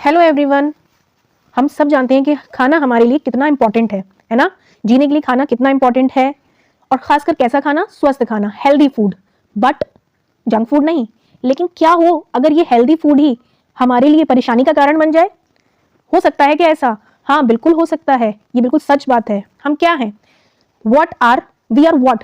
Hello everyone. हम सब जानते हैं कि खाना हमारे लिए कितना इंपॉर्टेंट है ना। जीने के लिए खाना कितना इंपॉर्टेंट है, और खासकर कैसा खाना, स्वस्थ खाना, healthy food, but junk food नहीं। लेकिन क्या हो अगर ये हेल्दी फूड ही हमारे लिए परेशानी का कारण बन जाए? हो सकता है क्या ऐसा? हाँ, बिल्कुल हो सकता है। ये बिल्कुल सच बात है। हम क्या हैं? We are what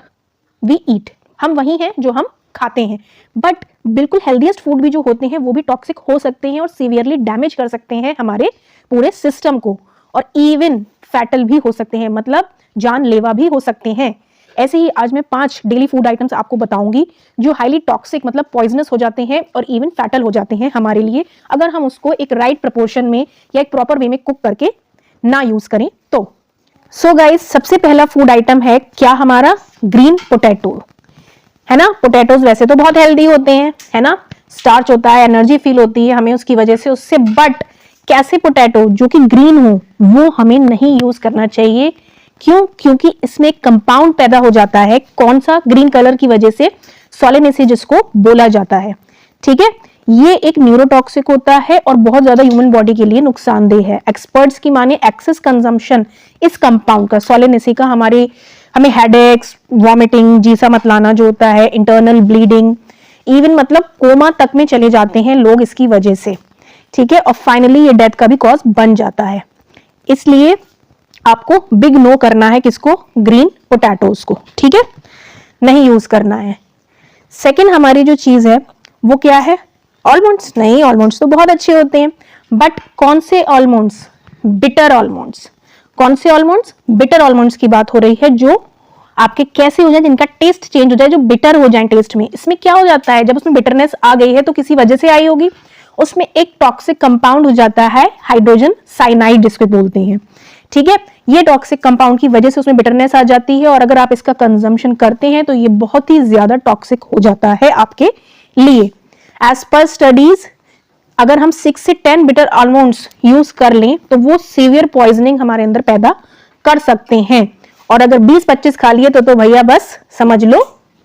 we eat. हम वही हैं जो हम खाते हैं। बट बिल्कुल हेल्दीएस्ट फूड भी जो होते हैं वो भी टॉक्सिक हो सकते हैं और सीवियरली डैमेज कर सकते हैं हमारे पूरे सिस्टम को, और इवन फैटल भी हो सकते हैं, मतलब जानलेवा भी हो सकते हैं। ऐसे ही आज मैं 5 डेली फूड आइटम्स आपको बताऊंगी जो हाईली टॉक्सिक मतलब पॉइजनस हो जाते हैं और इवन फैटल हो जाते हैं हमारे लिए, अगर हम उसको एक राइट प्रपोर्शन में या एक प्रॉपर वे में कुक करके ना यूज करें तो। सो गाइस, सबसे पहला फूड आइटम है क्या हमारा? ग्रीन पोटैटो, है ना। पोटैटोज वैसे तो बहुत हेल्दी होते हैं, है ना। स्टार्च होता है, एनर्जी फील होती है हमें उसकी वजह से उससे, बट कैसे पोटैटो जो कि ग्रीन हो वो हमें नहीं यूज करना चाहिए। क्यों? क्योंकि इसमें एक कंपाउंड पैदा हो जाता है। कौन सा? ग्रीन कलर की वजह से सोलेनेसी जिसको बोला जाता है, ठीक है। ये एक न्यूरोटॉक्सिक होता है और बहुत ज्यादा ह्यूमन बॉडी के लिए नुकसानदेह है। एक्सपर्ट्स की माने एक्सेस कंजम्पशन इस कंपाउंड का, सोलेनेसी का, हमें हेडेक्स, वॉमिटिंग, जीसा मतलाना जो होता है, इंटरनल ब्लीडिंग, इवन मतलब कोमा तक में चले जाते हैं लोग इसकी वजह से, ठीक है। और फाइनली ये डेथ का भी कॉज बन जाता है। इसलिए आपको बिग नो करना है किसको? ग्रीन पोटैटोज को, ठीक है, नहीं यूज करना है। सेकंड हमारी जो चीज है वो क्या है? ऑलमंड्स। नहीं, ऑलमंड्स तो बहुत अच्छे होते हैं, बट कौन से ऑलमंड्स? Bitter almonds. कौन से ऑलमंड्स? बिटर ऑलमंड्स की बात हो रही है, जो आपके कैसे हो जाए, जिनका टेस्ट चेंज हो जाए, जो बिटर हो जाए टेस्ट में। इसमें क्या हो जाता है, जब उसमें बिटरनेस आ गई है तो किसी वजह से आई होगी, उसमें एक टॉक्सिक कंपाउंड हो जाता है, हाइड्रोजन साइनाइड जिसको बोलते हैं, ठीक है। ये टॉक्सिक कंपाउंड की वजह से उसमें बिटरनेस आ जाती है, और अगर आप इसका कंजम्पशन करते हैं तो ये बहुत ही ज्यादा टॉक्सिक हो जाता है आपके लिए। एज पर स्टडीज, अगर हम 6 से 10 बिटर आलमंड्स यूज कर लें तो वो सीवियर पॉइजनिंग हमारे अंदर पैदा कर सकते हैं, और अगर 20-25 खा लिए तो भैया बस समझ लो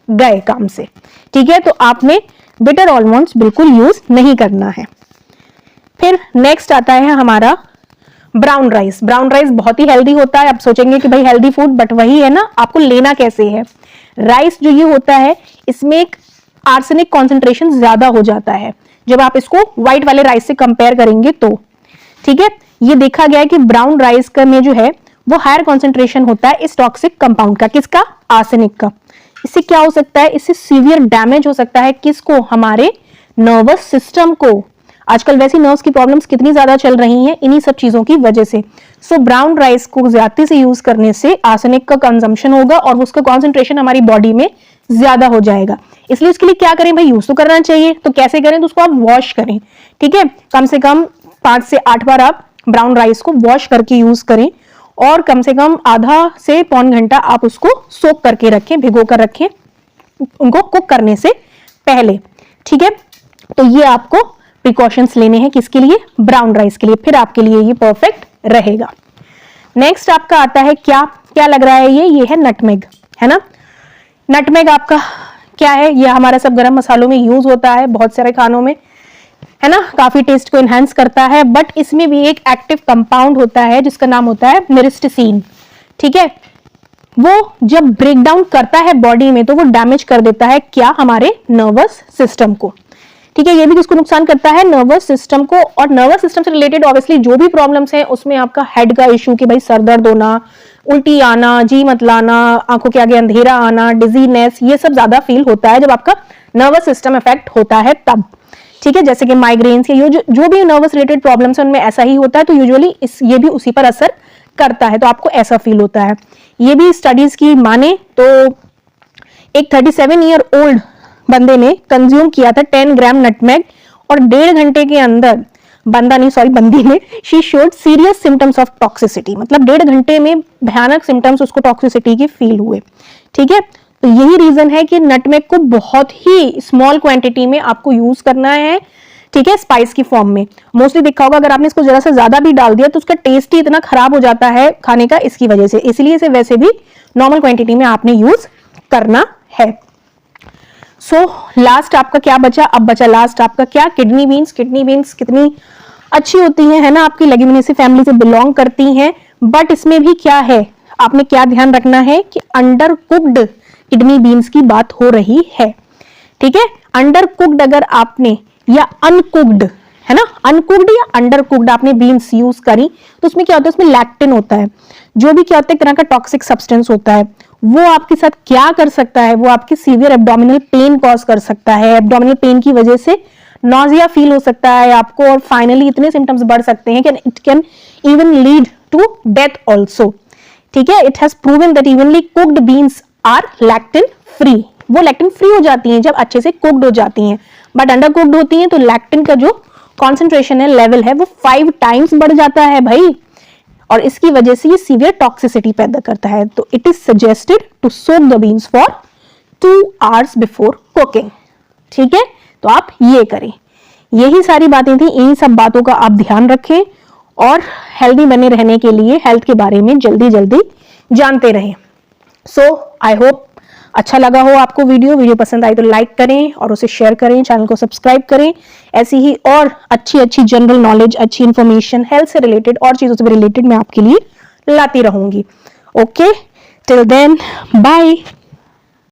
गए काम से, ठीक है। तो आपने बिटर आलमंड्स बिल्कुल यूज नहीं करना है। फिर नेक्स्ट आता है हमारा ब्राउन राइस। ब्राउन राइस बहुत ही हेल्दी होता है। आप सोचेंगे कि भाई हेल्दी फूड, बट वही है ना, आपको लेना कैसे है। राइस जो ये होता है इसमें एक आर्सेनिक कॉन्सेंट्रेशन ज्यादा हो जाता है जब आप इसको व्हाइट वाले राइस से कंपेयर करेंगे तो, ठीक है। ये देखा गया है कि ब्राउन राइस का में जो है वो हायर कॉन्सेंट्रेशन होता है इस टॉक्सिक कंपाउंड का। किसका? आर्सेनिक का। इससे क्या हो सकता है? इससे सीवियर डैमेज हो सकता है। किसको? हमारे नर्वस सिस्टम को। आजकल वैसी नर्व्स की प्रॉब्लम्स कितनी ज्यादा चल रही हैं इन्हीं सब चीजों की वजह से। सो ब्राउन राइस को ज्यादा से यूज करने से आर्सेनिक का कंजम्पशन होगा और उसका कॉन्सेंट्रेशन हमारी बॉडी में ज्यादा हो जाएगा। इसलिए उसके लिए क्या करें भाई? यूज तो करना चाहिए, तो कैसे करें? तो उसको आप वॉश करें, ठीक है। कम से कम 5 से 8 बार आप ब्राउन राइस को वॉश करके यूज करें, और कम से कम आधा से पौन घंटा आप उसको सोक करके रखें, भिगो कर रखें उनको कुक करने से पहले, ठीक है। तो ये आपको प्रिकॉशंस लेने हैं किसके लिए? ब्राउन राइस के लिए। फिर आपके लिए ये परफेक्ट रहेगा। नेक्स्ट आपका आता है क्या? क्या लग रहा है ये है नटमेग, है ना। नटमेग आपका क्या है? ये हमारा सब गरम मसालों में यूज होता है, बहुत सारे खानों में, है ना। काफी टेस्ट को एनहांस करता है, बट इसमें भी एक एक्टिव कंपाउंड होता है जिसका नाम होता है मिरिस्टिसिन, ठीक है। वो जब ब्रेक डाउन करता है बॉडी में तो वो डैमेज कर देता है क्या? हमारे नर्वस सिस्टम को, ठीक है। ये भी किसको नुकसान करता है? नर्वस सिस्टम को। और नर्वस सिस्टम से रिलेटेड ऑब्वियसली जो भी प्रॉब्लम्स हैं उसमें आपका हेड का इशू कि भाई सर दर्द होना, उल्टी आना, जी मतलाना, आंखों के आगे अंधेरा आना, डिजीनेस, ये सब ज्यादा फील होता है जब आपका नर्वस सिस्टम इफेक्ट होता है तब, ठीक है। जैसे कि माइग्रेन्स या जो भी नर्वस रिलेटेड प्रॉब्लम्स हैं उनमें ऐसा ही होता है, तो यूजुअली ये भी उसी पर असर करता है, तो आपको ऐसा फील होता है। ये भी स्टडीज की माने तो एक 37 ईयर ओल्ड बंदे ने कंज्यूम किया था 10 ग्राम नटमेग, और 1.5 घंटे के अंदर बंदी ने she showed serious symptoms of toxicity, मतलब 1.5 घंटे में भयानक सिम्टम्स उसको टॉक्सिसिटी के फील हुए, ठीक है। तो यही रीजन है कि नटमेग को बहुत ही स्मॉल क्वांटिटी में आपको यूज करना है, ठीक है, स्पाइस की फॉर्म में। मोस्टली देखा होगा अगर आपने इसको जरा से ज्यादा भी डाल दिया तो उसका टेस्ट ही इतना खराब हो जाता है खाने का इसकी वजह से, इसलिए इसे वैसे भी नॉर्मल क्वांटिटी में आपने यूज करना है। सो लास्ट आपका क्या बचा? अब बचा लास्ट आपका क्या? Kidney beans. किडनी बीन्स कितनी अच्छी होती है ना, आपकी लेग्यूमिनेसी फैमिली से बिलोंग करती हैं। बट इसमें भी क्या है, आपने क्या ध्यान रखना है कि अंडर कुक्ड किडनी बीन्स की बात हो रही है, ठीक है। अंडर कुक्ड अगर आपने या अनकुक्ड, है ना, अनकुक्ड या अंडर कुक्ड आपने बीन्स यूज करी तो उसमें क्या होता है, उसमें लैक्टिन होता है, जो भी क्या होता है एक तरह का टॉक्सिक सब्सटेंस होता है। वो आपके साथ क्या कर सकता है, वो आपकी सीवियर एब्डोमिनल पेन कॉज कर सकता है। एब्डोमिनल पेन की वजह से नॉजिया फील हो सकता है आपको, और फाइनली इतने सिम्टम्स बढ़ सकते हैं कि it can even lead to death also, ठीक है। It has proven that evenly cooked beans are lectin free. वो लैक्टिन फ्री हो जाती हैं जब अच्छे से कुक्ड हो जाती हैं, बट अंडर कुक्ड होती हैं तो लैक्टिन का जो कॉन्सेंट्रेशन है, लेवल है, वो 5 टाइम्स बढ़ जाता है भाई, और इसकी वजह से ये सीवियर टॉक्सिसिटी पैदा करता है। तो it is suggested to soak the beans for 2 hours before cooking, ठीक है। तो आप ये करें। यही सारी बातें थी, इन सब बातों का आप ध्यान रखें और हेल्दी बने रहने के लिए हेल्थ के बारे में जल्दी जल्दी जानते रहें। सो आई होप अच्छा लगा हो आपको वीडियो पसंद आई तो लाइक करें और उसे शेयर करें, चैनल को सब्सक्राइब करें। ऐसी ही और अच्छी अच्छी जनरल नॉलेज, अच्छी इंफॉर्मेशन हेल्थ से रिलेटेड और चीजों से रिलेटेड मैं आपके लिए लाती रहूंगी। Okay, till then bye.